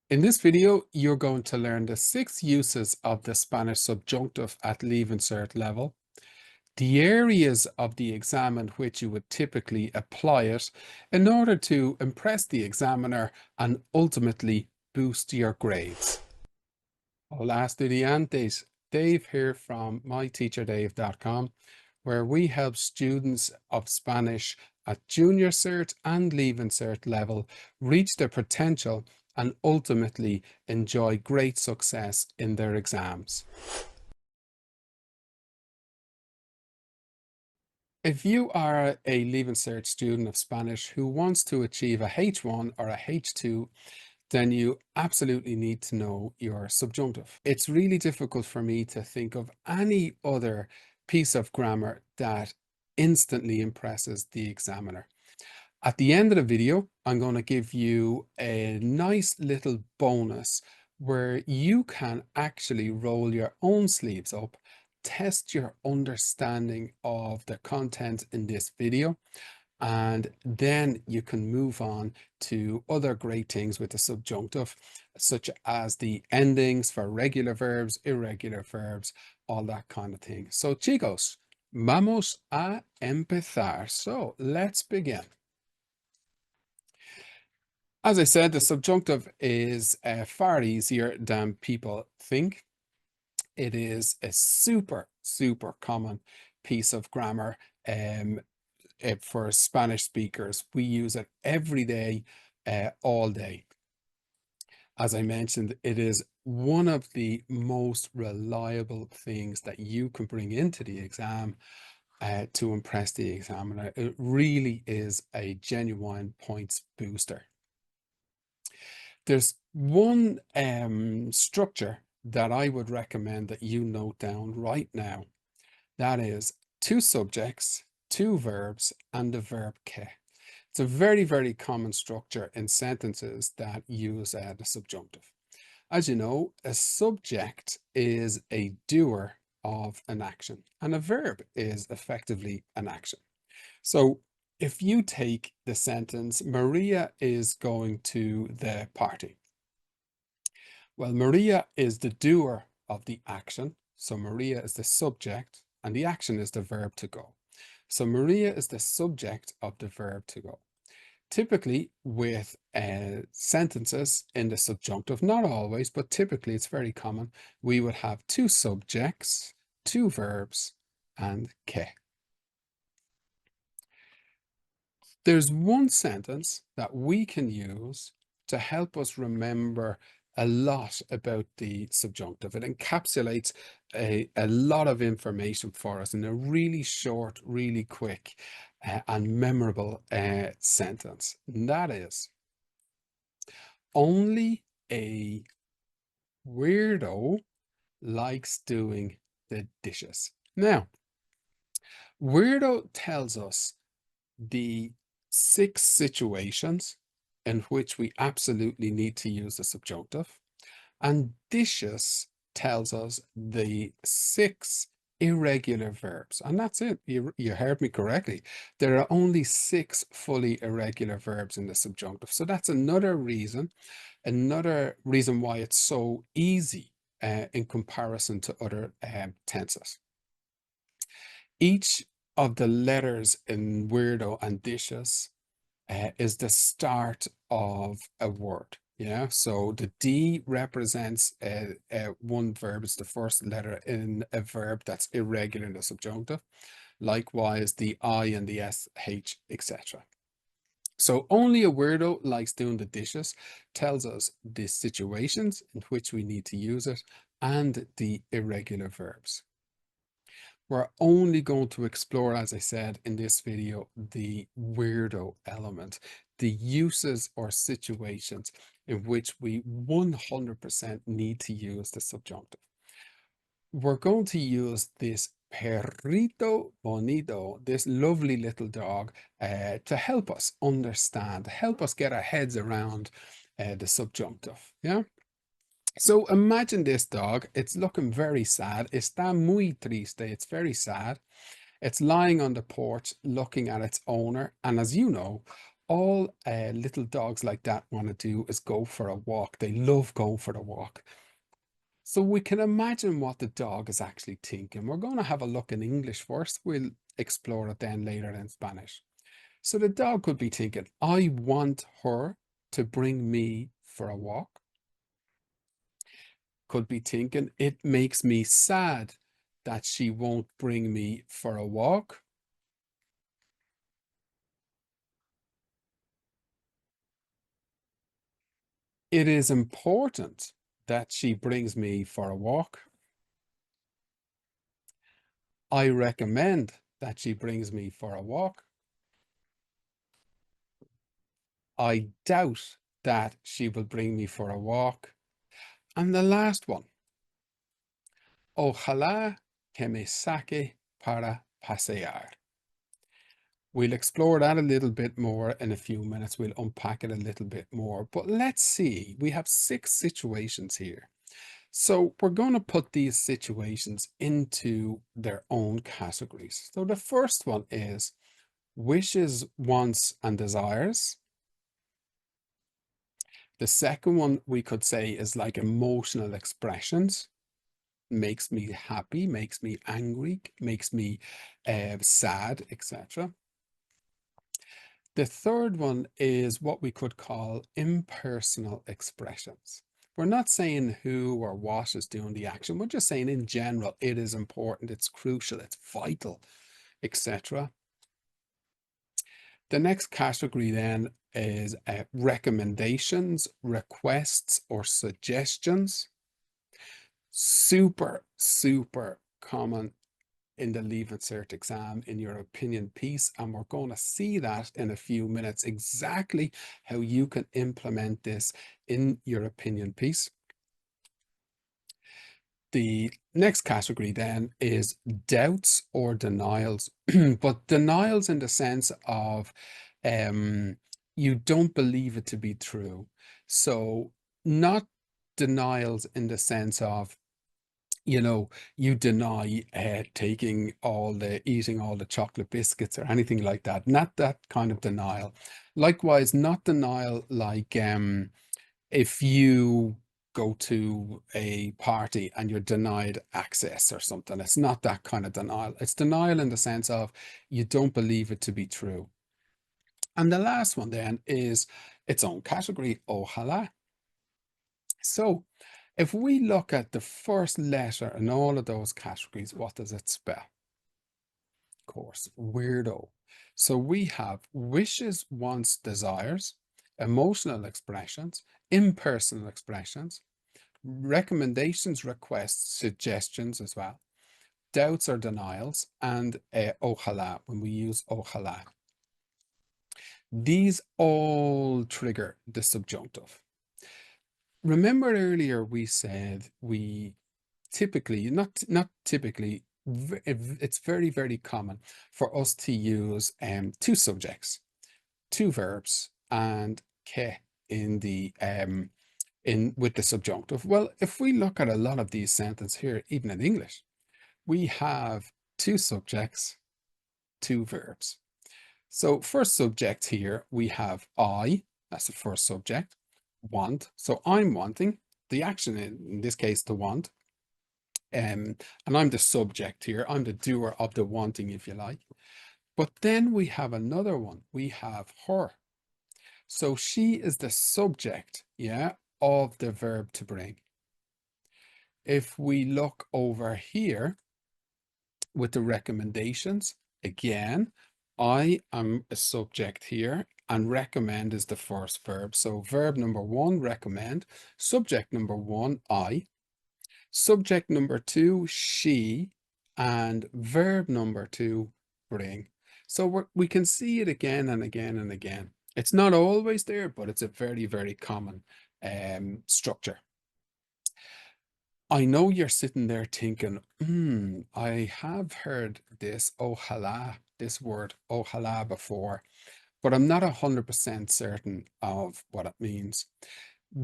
In this video, you're going to learn the 6 uses of the Spanish subjunctive at Leaving Cert level, the areas of the exam in which you would typically apply it in order to impress the examiner and ultimately boost your grades. Hola estudiantes, Dave here from myteacherdave.com, where we help students of Spanish at Junior Cert and Leaving Cert level reach their potential and ultimately enjoy great success in their exams. If you are a Leaving Cert student of Spanish who wants to achieve a H1 or a H2, then you absolutely need to know your subjunctive. It's really difficult for me to think of any other piece of grammar that instantly impresses the examiner. At the end of the video, I'm going to give you a nice little bonus where you can actually roll your own sleeves up, test your understanding of the content in this video, and then you can move on to other great things with the subjunctive, such as the endings for regular verbs, irregular verbs, all that kind of thing. So chicos, vamos a empezar. So let's begin. As I said, the subjunctive is far easier than people think. It is a super common piece of grammar for Spanish speakers. We use it every day, all day. As I mentioned, it is one of the most reliable things that you can bring into the exam to impress the examiner. It really is a genuine points booster. There's one structure that I would recommend that you note down right now. That is 2 subjects, 2 verbs, and the verb que. It's a very common structure in sentences that use the subjunctive. As you know, a subject is a doer of an action, and a verb is effectively an action. So if you take the sentence, Maria is going to the party. Well, Maria is the doer of the action. So Maria is the subject and the action is the verb to go. So Maria is the subject of the verb to go. Typically with sentences in the subjunctive, not always, but typically it's very common, we would have 2 subjects, 2 verbs, and que. There's one sentence that we can use to help us remember a lot about the subjunctive. It encapsulates a lot of information for us in a really short, really quick and memorable sentence. And that is, only a weirdo likes doing the dishes. Now, weirdo tells us the 6 situations in which we absolutely need to use the subjunctive, and dishes tells us the 6 irregular verbs, and that's it. You heard me correctly. There are only 6 fully irregular verbs in the subjunctive. So that's another reason why it's so easy in comparison to other tenses. Each of the letters in weirdo and dishes is the start of a word. Yeah, so the D represents one verb. It's the first letter in a verb that's irregular in the subjunctive. Likewise, the I and the SH, etc. So only a weirdo likes doing the dishes tells us the situations in which we need to use it and the irregular verbs. We're only going to explore, as I said in this video, the weirdo element, the uses or situations in which we 100% need to use the subjunctive. We're going to use this perrito bonito, this lovely little dog, to help us understand, help us get our heads around the subjunctive. Yeah. So imagine this dog. It's looking very sad. Está muy triste. It's very sad. It's lying on the porch looking at its owner. And as you know, all little dogs like that want to do is go for a walk. They love going for the walk. So we can imagine what the dog is actually thinking. We're going to have a look in English first. We'll explore it then later in Spanish. So the dog could be thinking, I want her to bring me for a walk. Could be thinking, it makes me sad that she won't bring me for a walk. It is important that she brings me for a walk. I recommend that she brings me for a walk. I doubt that she will bring me for a walk. And the last one, ojalá que me saque para pasear. We'll explore that a little bit more in a few minutes. We'll unpack it a little bit more. But let's see, we have 6 situations here. So we're going to put these situations into their own categories. So the first one is wishes, wants, and desires. The second one we could say is like emotional expressions. Makes me happy, makes me angry, makes me sad, etc. The third one is what we could call impersonal expressions. We're not saying who or what is doing the action. We're just saying in general, it is important, it's crucial, it's vital, etc. The next category then is recommendations, requests, or suggestions. Super, super common in the Leaving Cert exam in your opinion piece, and we're going to see that in a few minutes, exactly how you can implement this in your opinion piece. The next category then is doubts or denials, but denials in the sense of you don't believe it to be true. So not denials in the sense of, you know, you deny eating all the chocolate biscuits or anything like that. Not that kind of denial. Likewise, not denial like if you go to a party and you're denied access or something. It's not that kind of denial. It's denial in the sense of you don't believe it to be true. And the last one then is its own category, ojalá. So if we look at the first letter in all of those categories, what does it spell? Of course, weirdo. So we have wishes, wants, desires, emotional expressions, impersonal expressions, recommendations, requests, suggestions as well, doubts or denials, and ojalá, when we use ojalá. These all trigger the subjunctive. Remember earlier we said we typically, not typically, it's very, very common for us to use 2 subjects, 2 verbs, and que in the in with the subjunctive. Well, if we look at a lot of these sentences here, even in English, we have 2 subjects, 2 verbs. So first subject here, we have I, that's the first subject, want. So I'm wanting, the action in this case, to want. And I'm the subject here. I'm the doer of the wanting, if you like. But then we have another one. We have her. So she is the subject, yeah, of the verb to bring. If we look over here with the recommendations, again, I am a subject here and recommend is the first verb. So verb number 1, recommend. Subject number 1, I. Subject number 2, she. And verb number 2, bring. So we can see it again and again and again. It's not always there, but it's a very, very common structure. I know you're sitting there thinking, I have heard this ojalá, this word ojalá before, but I'm not 100% certain of what it means.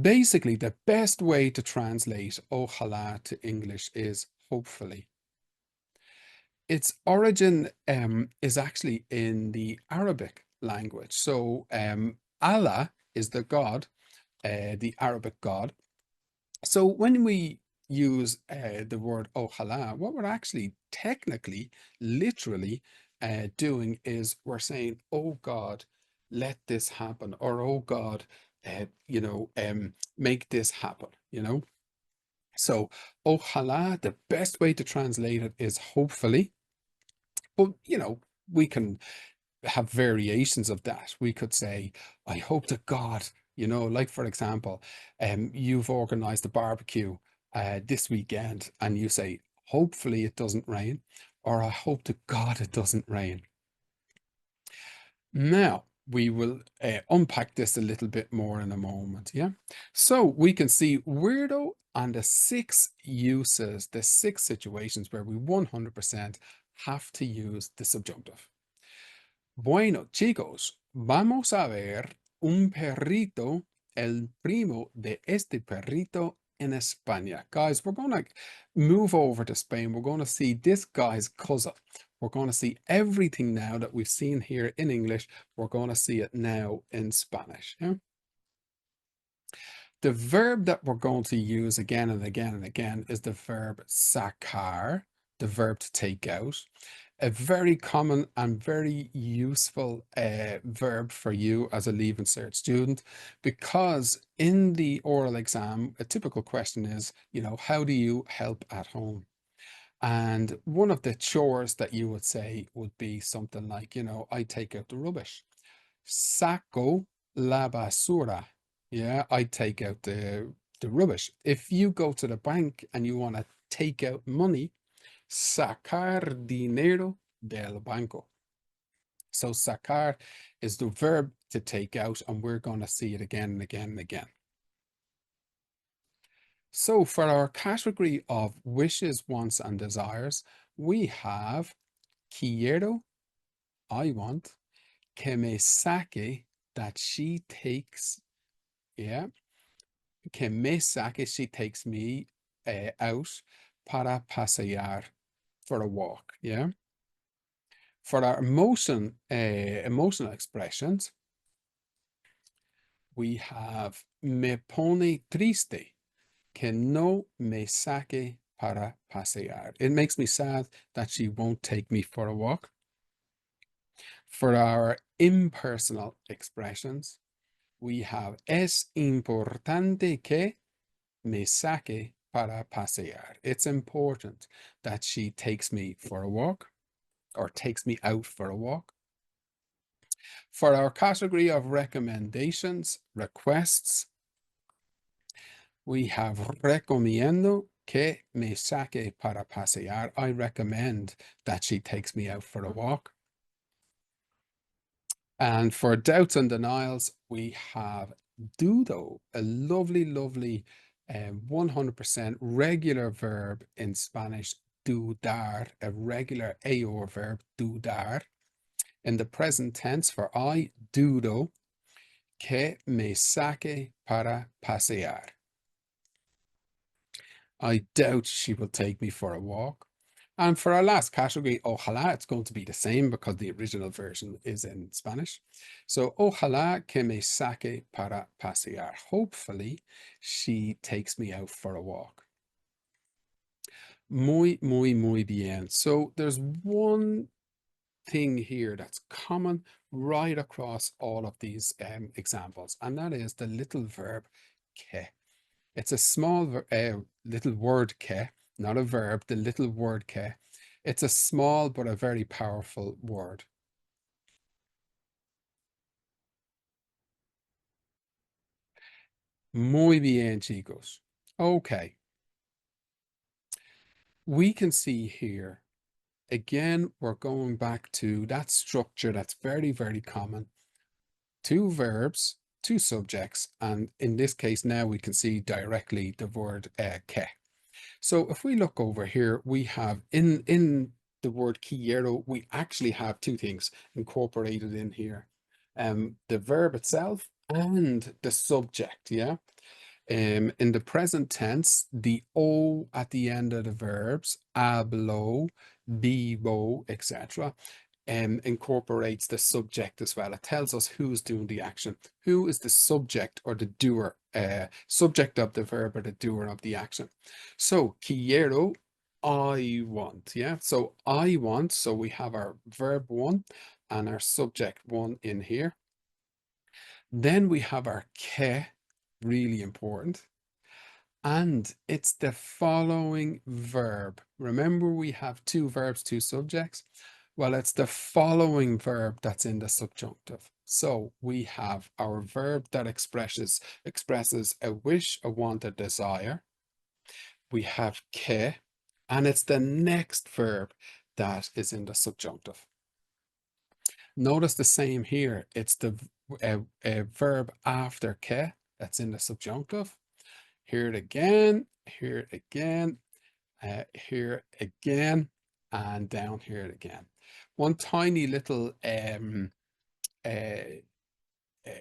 Basically, the best way to translate ojalá to English is hopefully. Its origin is actually in the Arabic language. So Allah is the God, the Arabic God. So when we use the word ojalá, what we're actually technically, literally doing is we're saying, oh God, let this happen, or oh God, make this happen, So ojalá, the best way to translate it is hopefully, but we can have variations of that. We could say, I hope to God, like for example, you've organized a barbecue this weekend and you say, hopefully it doesn't rain, or I hope to God it doesn't rain. Now, we will unpack this a little bit more in a moment. Yeah. So we can see weirdo and the 6 uses, the 6 situations where we 100% have to use the subjunctive. Bueno, chicos, vamos a ver un perrito, el primo de este perrito in España. Guys, we're going to move over to Spain. We're going to see this guy's cousin. We're going to see everything now that we've seen here in English. We're going to see it now in Spanish. Yeah? The verb that we're going to use again and again and again is the verb sacar, the verb to take out. A very common and very useful verb for you as a Leaving Cert student, because in the oral exam, a typical question is, how do you help at home? And one of the chores that you would say would be something like, I take out the rubbish. Saco la basura. Yeah, I take out the rubbish. If you go to the bank and you want to take out money, sacar dinero del banco. So sacar is the verb to take out, and we're going to see it again and again and again. So for our category of wishes, wants, and desires, we have quiero, I want, que me saque, that she takes, yeah, que me saque, she takes me out para pasear, for a walk, yeah. For our emotional expressions, we have me pone triste, que no me saque para pasear. It makes me sad that she won't take me for a walk. For our impersonal expressions, we have es importante que me saque para pasear. It's important that she takes me for a walk, or takes me out for a walk. For our category of recommendations, requests, we have recomiendo que me saque para pasear. I recommend that she takes me out for a walk. And for doubts and denials, we have dudo, a lovely, lovely 100% regular verb in Spanish, dudar, a regular AOR verb, dudar. In the present tense for I, dudo, que me saque para pasear. I doubt she will take me for a walk. And for our last category, ojalá, it's going to be the same because the original version is in Spanish. So, ojalá que me saque para pasear. Hopefully, she takes me out for a walk. Muy, muy, muy bien. So, there's one thing here that's common right across all of these examples, and that is the little verb que. It's a small little word que, not a verb, the little word que. It's a small but a very powerful word. Muy bien, chicos. Okay. We can see here, again, we're going back to that structure that's very, very common. 2 verbs, 2 subjects, and in this case now we can see directly the word que. So if we look over here, we have in the word quiero, we actually have 2 things incorporated in here. The verb itself and the subject, yeah. In the present tense, the O at the end of the verbs, hablo, vivo, etc., incorporates the subject as well. It tells us who's doing the action, who is the subject or the doer, subject of the verb or the doer of the action. So quiero, I want. Yeah, so I want, so we have our verb one and our subject one in here. Then we have our que, really important. And it's the following verb. Remember, we have two verbs, two subjects. Well, it's the following verb that's in the subjunctive. So we have our verb that expresses a wish, a want, a desire. We have que, and it's the next verb that is in the subjunctive. Notice the same here. It's the a verb after que that's in the subjunctive. Here it again, here it again, here again, and down here it again. One tiny little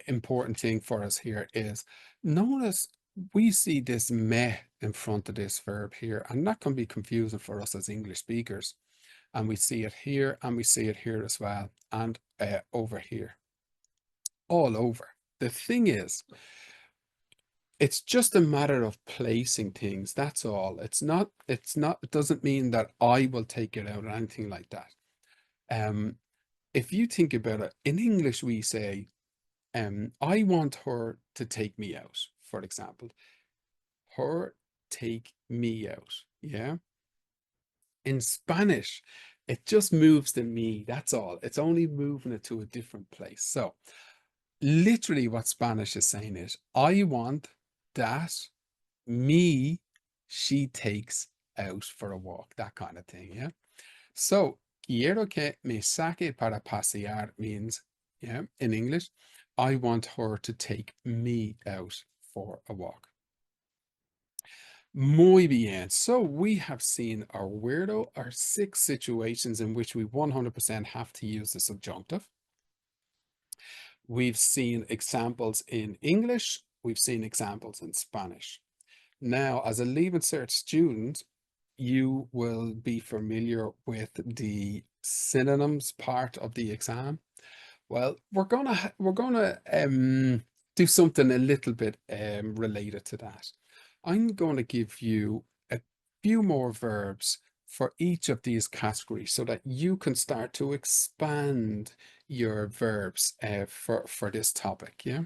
important thing for us here is notice we see this me in front of this verb here, and that can be confusing for us as English speakers. And we see it here, and we see it here as well, and over here, all over. The thing is, it's just a matter of placing things. That's all. It doesn't mean that I will take it out or anything like that. If you think about it, in English, we say, I want her to take me out, for example. Her take me out. Yeah. In Spanish, it just moves the me. That's all. It's only moving it to a different place. So literally what Spanish is saying is, I want that she takes out for a walk, that kind of thing. Yeah. So quiero que me saque para pasear means, yeah, in English, I want her to take me out for a walk. Muy bien. So we have seen our weirdo, our 6 situations in which we 100% have to use the subjunctive. We've seen examples in English. We've seen examples in Spanish. Now, as a Leaving Cert student, you will be familiar with the synonyms part of the exam. Well, we're gonna do something a little bit related to that. I'm going to give you a few more verbs for each of these categories so that you can start to expand your verbs for this topic. Yeah,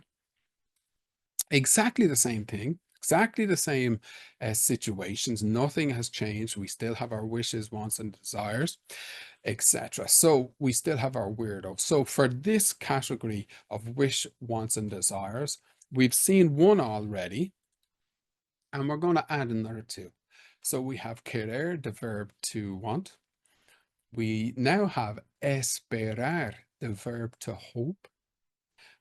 exactly the same thing. Exactly the same situations. Nothing has changed. We still have our wishes, wants, and desires, etc. So we still have our weirdo. So for this category of wish, wants, and desires, we've seen one already, and we're going to add another two. So we have querer, the verb to want. We now have esperar, the verb to hope,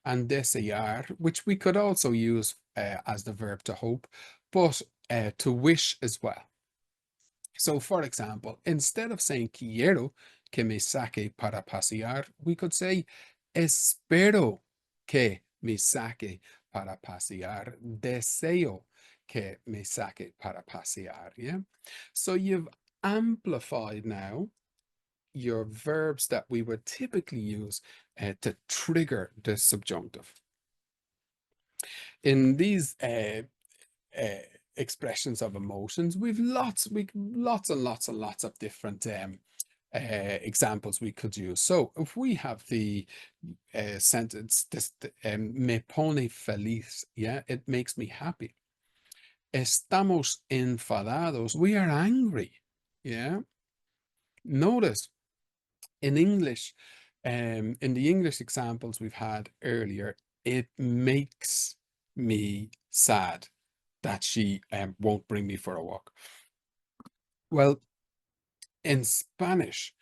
and desear, which we could also use as the verb to hope, but to wish as well. So, for example, instead of saying quiero que me saque para pasear, we could say espero que me saque para pasear, deseo que me saque para pasear. Yeah. So you've amplified now your verbs that we would typically use to trigger the subjunctive. In these expressions of emotions, we've lots and lots of different examples we could use. So if we have the sentence, this me pone feliz, yeah, it makes me happy. Estamos enfadados, we are angry. Yeah. Notice in English, in the English examples we've had earlier, it makes me sad that she won't bring me for a walk. Well, in Spanish,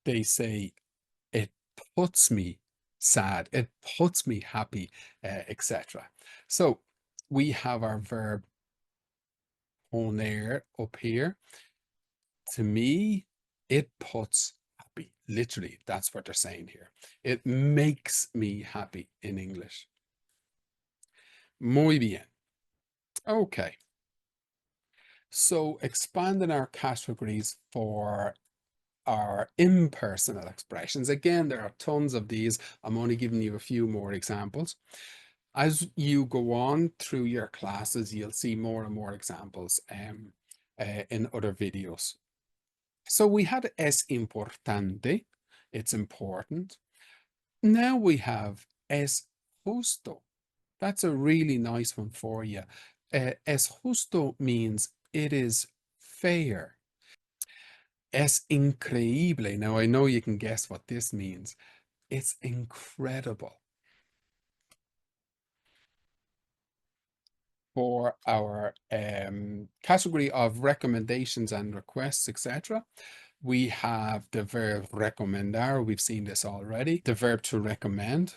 they say it puts me sad, it puts me happy, etc. So we have our verb poner up here. To me, it puts happy. Literally, that's what they're saying here. It makes me happy in English. Muy bien. Okay. So expanding our categories for our impersonal expressions. Again, there are tons of these. I'm only giving you a few more examples. As you go on through your classes, you'll see more and more examples in other videos. So we had es importante, it's important. Now we have es justo. That's a really nice one for you. Es justo means it is fair. Es increíble. Now I know you can guess what this means. It's incredible. For our category of recommendations and requests, etc., we have the verb recomendar. We've seen this already. The verb to recommend.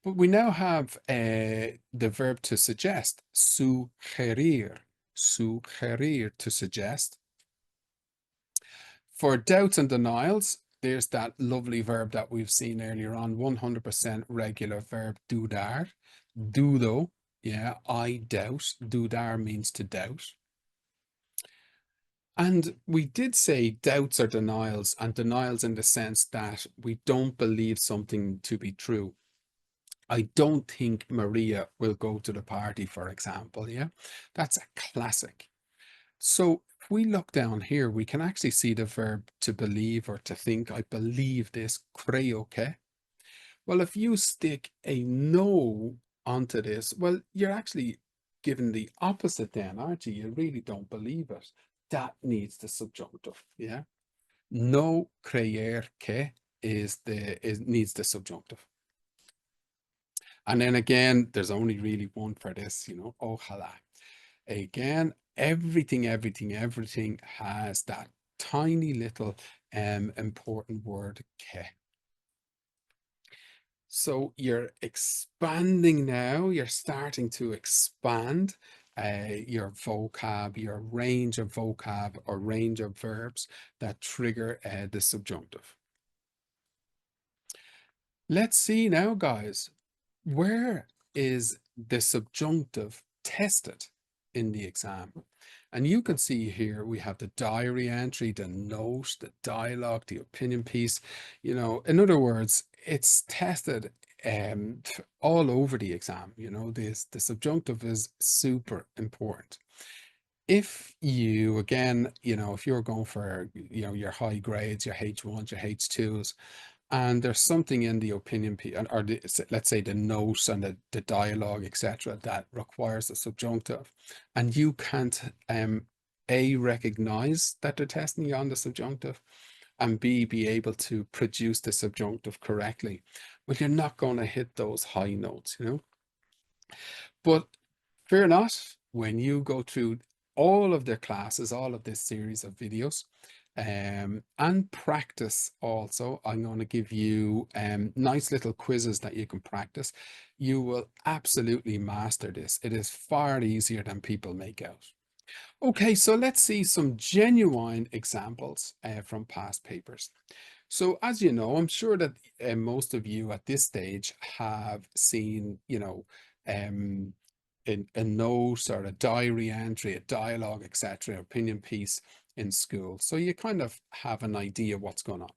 But we now have the verb to suggest. Sugerir. Sugerir, to suggest. For doubts and denials, there's that lovely verb that we've seen earlier on, 100% regular verb, dudar. Dudo, yeah, I doubt. Dudar means to doubt. And we did say doubts or denials, and denials in the sense that we don't believe something to be true. I don't think Maria will go to the party, for example. Yeah, that's a classic. So if we look down here, we can actually see the verb to believe or to think. I believe this, creo que. Well, if you stick a no onto this, well, you're actually given the opposite then, aren't you? You really don't believe it. That needs the subjunctive, yeah? No creer que needs the subjunctive. And then again, there's only really one for this, ojalá. Again, everything has that tiny little important word que. So you're expanding now, you're starting to expand your vocab, your range of vocab or range of verbs that trigger the subjunctive. Let's see now, guys, where is the subjunctive tested in the exam? And you can see here we have the diary entry, the note, the dialogue, the opinion piece. In other words, it's tested all over the exam. The subjunctive is super important. If you, again, if you're going for, your high grades, your H1s, your H2s, and there's something in the opinion piece, or let's say the note and the dialogue, etc., that requires a subjunctive, and you can't A, recognize that they're testing you on the subjunctive, and B, be able to produce the subjunctive correctly, well, you're not going to hit those high notes, But fear not, when you go through all of their classes, all of this series of videos, and practice also, I'm going to give you nice little quizzes that you can practice. You will absolutely master this. It is far easier than people make out. Okay, so let's see some genuine examples from past papers. So as you know, I'm sure that most of you at this stage have seen, a note or a diary entry, a dialogue, etc., opinion piece in school. So you kind of have an idea what's going on.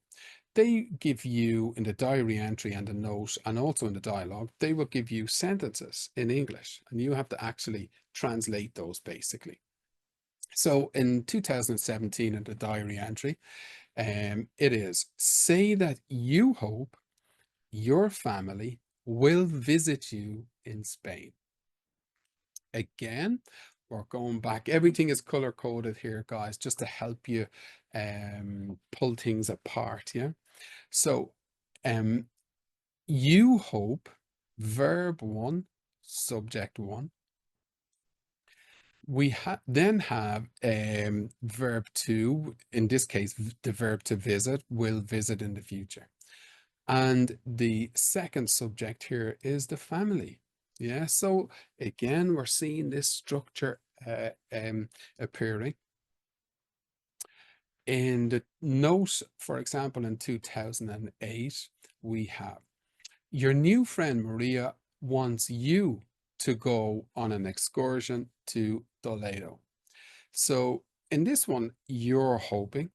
They give you, in the diary entry and the note, and also in the dialogue, they will give you sentences in English, and you have to actually translate those basically. So in 2017, in the diary entry, it is, say that you hope your family will visit you in Spain. Again, we're going back. Everything is color coded here, guys, just to help you pull things apart. Yeah. So you hope, verb 1, subject 1. We then have verb 2, in this case, the verb to visit, will visit in the future. And the second subject here is the family. Yeah, so again, we're seeing this structure appearing. In the note, for example, in 2008, we have, your new friend Maria wants you to go on an excursion to Toledo. So in this one, you're hoping,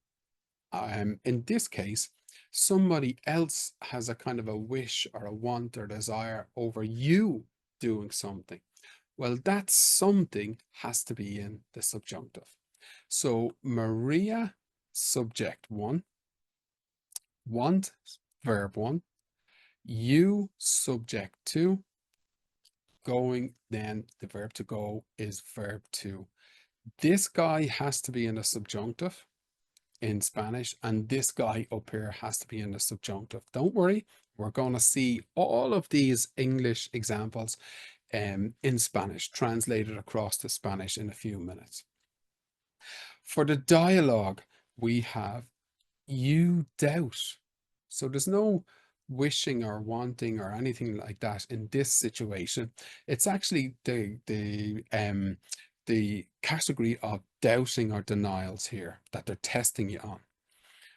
In this case, somebody else has a kind of a wish or a want or desire over you doing something. Well, that something has to be in the subjunctive. So Maria, subject one, want, verb one, you, subject two, going, then the verb to go is verb two. This guy has to be in a subjunctive in Spanish, and this guy up here has to be in the subjunctive. Don't worry, we're going to see all of these English examples in Spanish, translated across to Spanish in a few minutes. For the dialogue, we have you doubt. So there's no wishing or wanting or anything like that in this situation. It's actually the category of doubting or denials here that they're testing you on.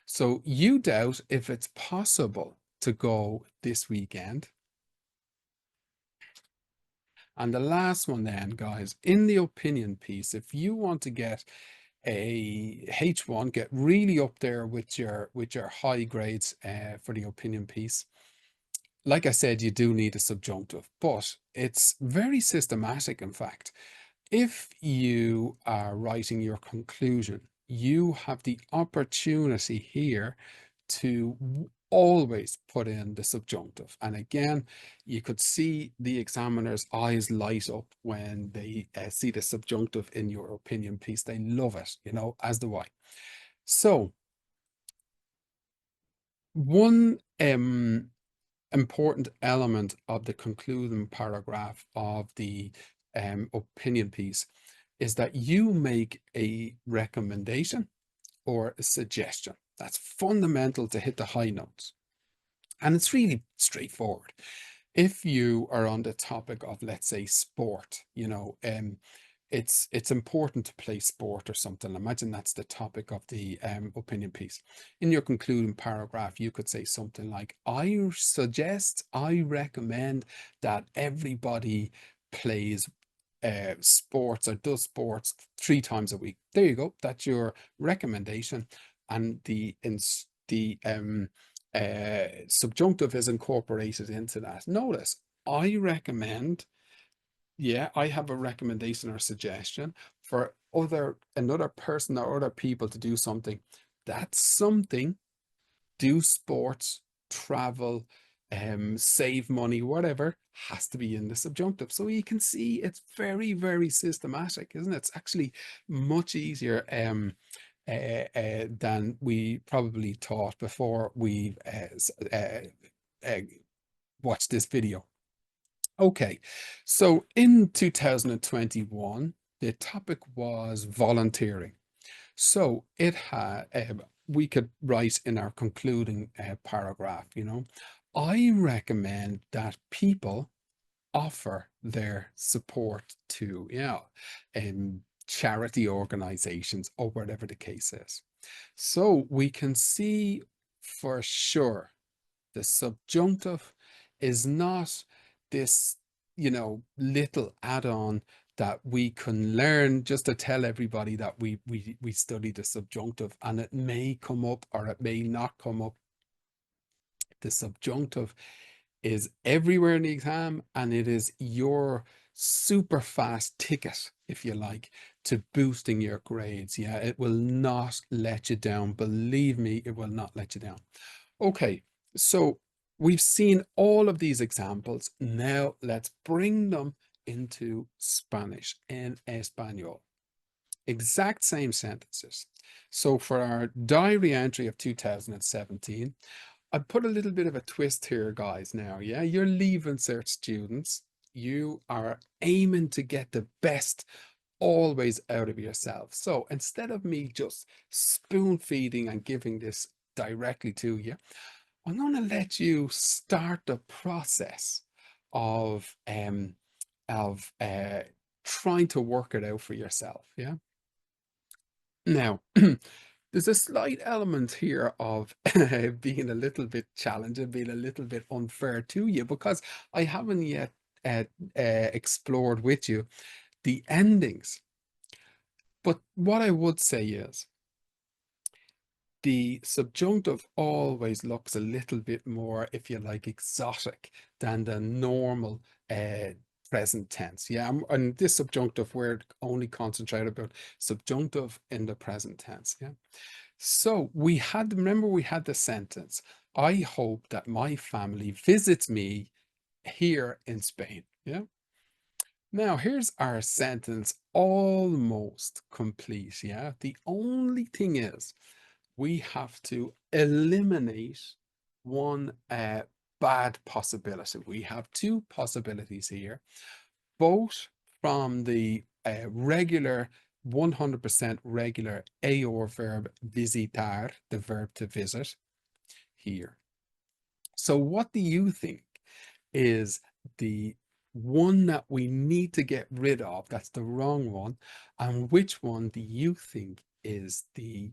So you doubt if it's possible to go this weekend. And the last one then, guys, in the opinion piece, if you want to get a H1, get really up there with your high grades for the opinion piece, like I said, you do need a subjunctive, but it's very systematic, in fact. If you are writing your conclusion, you have the opportunity here to always put in the subjunctive. And again, you could see the examiner's eyes light up when they see the subjunctive in your opinion piece. They love it, you know, as do I. So one important element of the concluding paragraph of the opinion piece is that you make a recommendation or a suggestion. That's fundamental to hit the high notes. And it's really straightforward. If you are on the topic of, let's say, sport, you know, it's important to play sport or something. Imagine that's the topic of the opinion piece. In your concluding paragraph, you could say something like, I suggest, I recommend that everybody plays sports or does sports 3 times a week. There you go. That's your recommendation. And the subjunctive is incorporated into that. Notice, I recommend, yeah, I have a recommendation or suggestion for another person or other people to do something. That something, do sports, travel, save money, whatever, has to be in the subjunctive. So you can see it's very, very systematic, isn't it? It's actually much easier than we probably thought before we watched this video. Okay, so in 2021, the topic was volunteering. So it had, we could write in our concluding paragraph, you know, I recommend that people offer their support to, you know, charity organizations or whatever the case is. So we can see for sure the subjunctive is not this, you know, little add-on that we can learn just to tell everybody that we study the subjunctive, and it may come up or it may not come up. The subjunctive is everywhere in the exam, and it is your super fast ticket, if you like, to boosting your grades. Yeah, it will not let you down. Believe me, it will not let you down. Okay, so we've seen all of these examples. Now let's bring them into Spanish, en español. Exact same sentences. So for our diary entry of 2017, I put a little bit of a twist here, guys, now, yeah? You're Leaving Cert students. You are aiming to get the best always out of yourself. So instead of me just spoon feeding and giving this directly to you, I'm going to let you start the process of trying to work it out for yourself, yeah? Now, there's a slight element here of being a little bit challenging, being a little bit unfair to you, because I haven't yet explored with you the endings. But what I would say is, the subjunctive always looks a little bit more, if you like, exotic than the normal present tense. Yeah, and this subjunctive, we're only concentrated about subjunctive in the present tense. Yeah. So remember we had the sentence, I hope that my family visits me here in Spain. Yeah. Now here's our sentence almost complete. Yeah. The only thing is we have to eliminate one bad possibility. We have two possibilities here, both from the regular 100% regular AOR verb visitar, the verb to visit here. So what do you think is the one that we need to get rid of? That's the wrong one. And which one do you think is the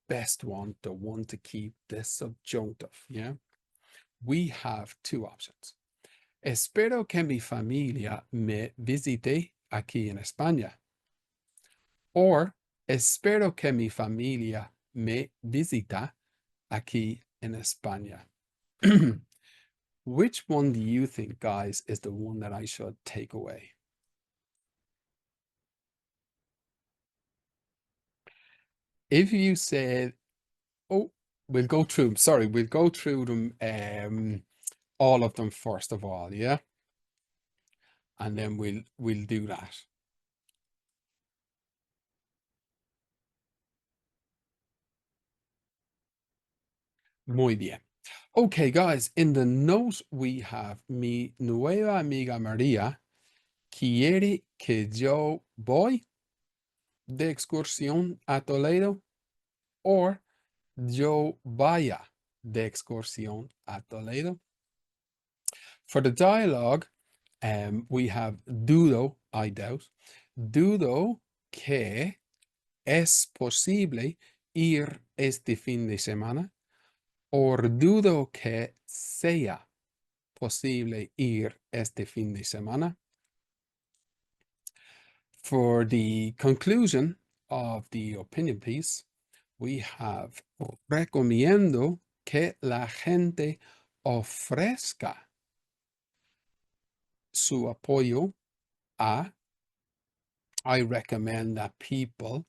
best one, the one to keep, the subjunctive? Yeah, we have two options. Espero que mi familia me visite aquí en España. Or espero que mi familia me visita aquí en España. Which one do you think, guys, is the one that I should take away? If you said, oh, we'll go through, sorry, we'll go through them, all of them first of all, yeah? And then we'll do that. Muy bien. Okay, guys, in the note we have mi nueva amiga María quiere que yo voy de excursión a Toledo, or yo vaya de excursión a Toledo. For the dialogue, we have dudo, I doubt, dudo que es posible ir este fin de semana, or dudo que sea posible ir este fin de semana. For the conclusion of the opinion piece, we have recomiendo que la gente ofrezca su apoyo a. I recommend that people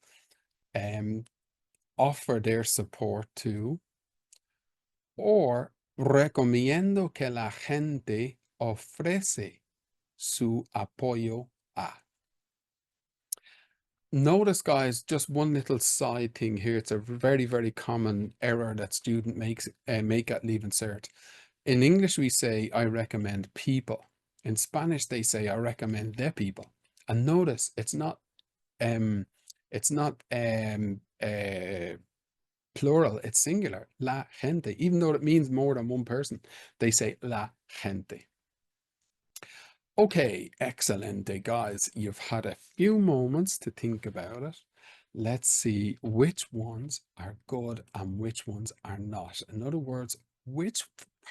offer their support to. Or recomiendo que la gente ofrece su apoyo a. Notice, guys, just one little side thing here. It's a very, very common error that students make at Leaving Cert. In English, we say, I recommend people. In Spanish, they say, I recommend the people. And notice, it's not plural, it's singular, la gente. Even though it means more than one person, they say la gente. Okay, excellent, guys. You've had a few moments to think about it. Let's see which ones are good and which ones are not. In other words, which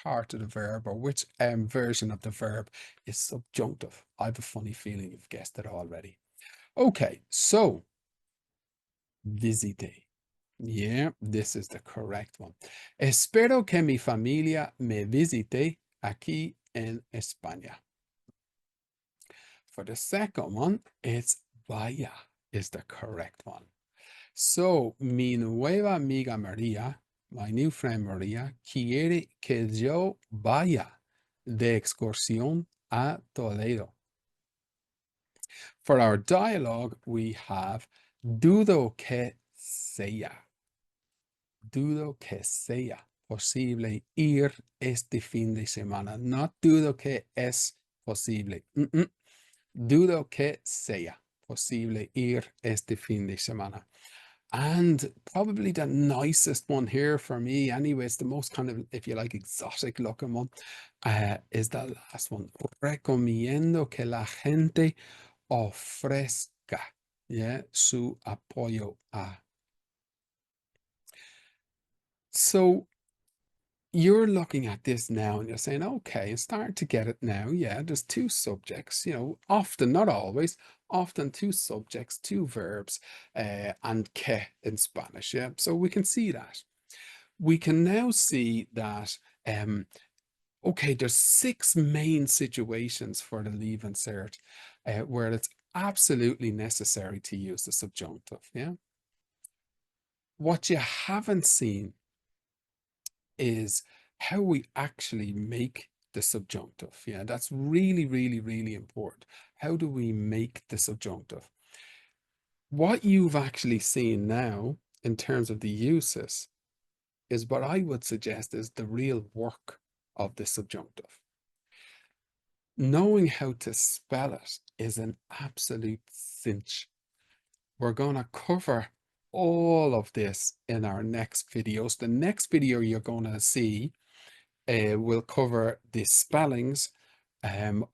part of the verb or which version of the verb is subjunctive. I have a funny feeling you've guessed it already. Okay, so visite. Yeah, this is the correct one. Espero que mi familia me visite aquí en España. For the second one, it's vaya is the correct one. So, mi nueva amiga María, my new friend María, quiere que yo vaya de excursión a Toledo. For our dialogue, we have dudo que sea. Dudo que sea posible ir este fin de semana. Not dudo que es posible. Dudo que sea posible ir este fin de semana. And probably the nicest one here for me, anyway, it's the most kind of, if you like, exotic looking one, is the last one. Recomiendo que la gente ofrezca, yeah, su apoyo a. So you're looking at this now and you're saying, okay, it's starting to get it now. Yeah, there's two subjects, often, not always, often two subjects, two verbs, and que in Spanish. Yeah, so we can see that. we can now see that, okay, there's 6 main situations for the Leaving Cert where it's absolutely necessary to use the subjunctive, yeah? What you haven't seen is how we actually make the subjunctive. Yeah, that's really, really, really important. How do we make the subjunctive? What you've actually seen now in terms of the uses is what I would suggest is the real work of the subjunctive. Knowing how to spell it is an absolute cinch. We're going to cover all of this in our next videos. The next video you're going to see will cover the spellings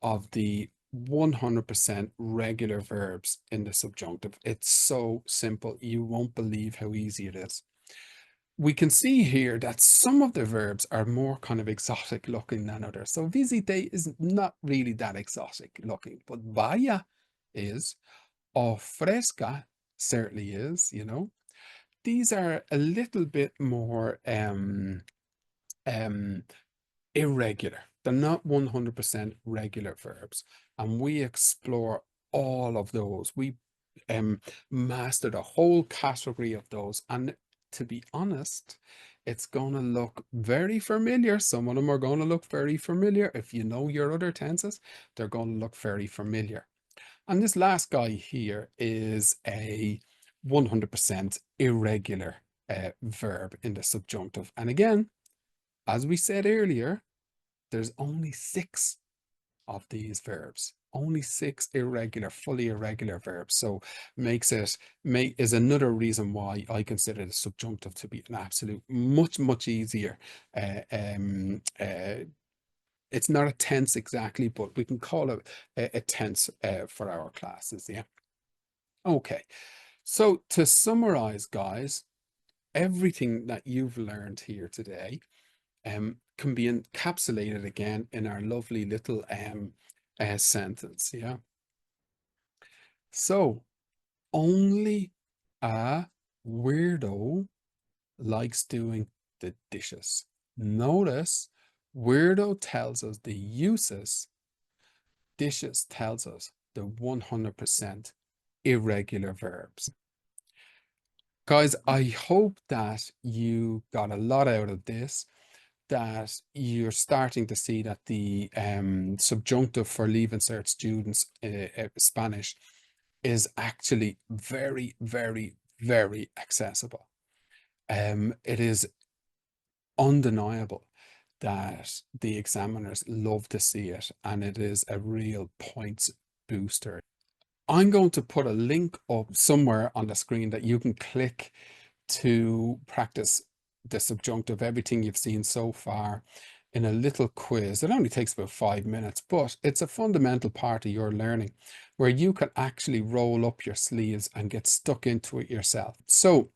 of the 100% regular verbs in the subjunctive. It's so simple. You won't believe how easy it is. We can see here that some of the verbs are more kind of exotic looking than others. So visite is not really that exotic looking, but vaya is, ofrezca certainly is, you know. These are a little bit more irregular. They're not 100% regular verbs. And we explore all of those. We mastered a whole category of those. And to be honest, it's going to look very familiar. Some of them are going to look very familiar. If you know your other tenses, they're going to look very familiar. And this last guy here is a 100% irregular verb in the subjunctive. And again, as we said earlier, there's only 6 of these verbs, only 6 irregular, fully irregular verbs. So is another reason why I consider the subjunctive to be an absolute much easier. It's not a tense exactly, but we can call it a tense for our classes. Yeah. Okay. So to summarize, guys, everything that you've learned here today can be encapsulated again in our lovely little sentence. Yeah. So only a weirdo likes doing the dishes. Notice weirdo tells us the uses, dishes tells us the 100% irregular verbs. Guys, I hope that you got a lot out of this, that you're starting to see that the subjunctive for Leaving Cert students Spanish is actually very, very, very accessible. It is undeniable that the examiners love to see it, and it is a real points booster. I'm going to put a link up somewhere on the screen that you can click to practice the subjunctive, everything you've seen so far, in a little quiz. It only takes about 5 minutes, but it's a fundamental part of your learning where you can actually roll up your sleeves and get stuck into it yourself. So,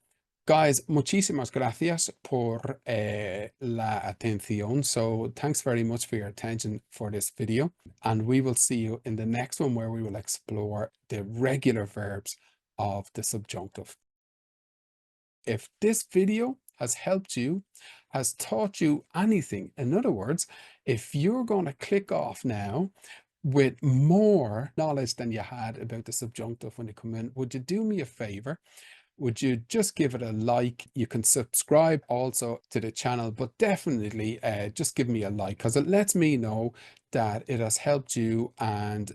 guys, muchísimas gracias por la atención. So thanks very much for your attention for this video. And we will see you in the next one where we will explore the regular verbs of the subjunctive. If this video has helped you, has taught you anything, in other words, if you're going to click off now with more knowledge than you had about the subjunctive when you come in, would you do me a favor? Would you just give it a like? You can subscribe also to the channel, but definitely just give me a like, because it lets me know that it has helped you and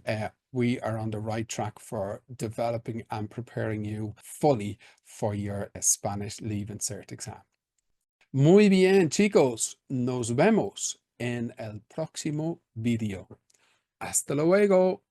we are on the right track for developing and preparing you fully for your Spanish Leaving Cert exam. Muy bien, chicos. Nos vemos en el próximo video. Hasta luego.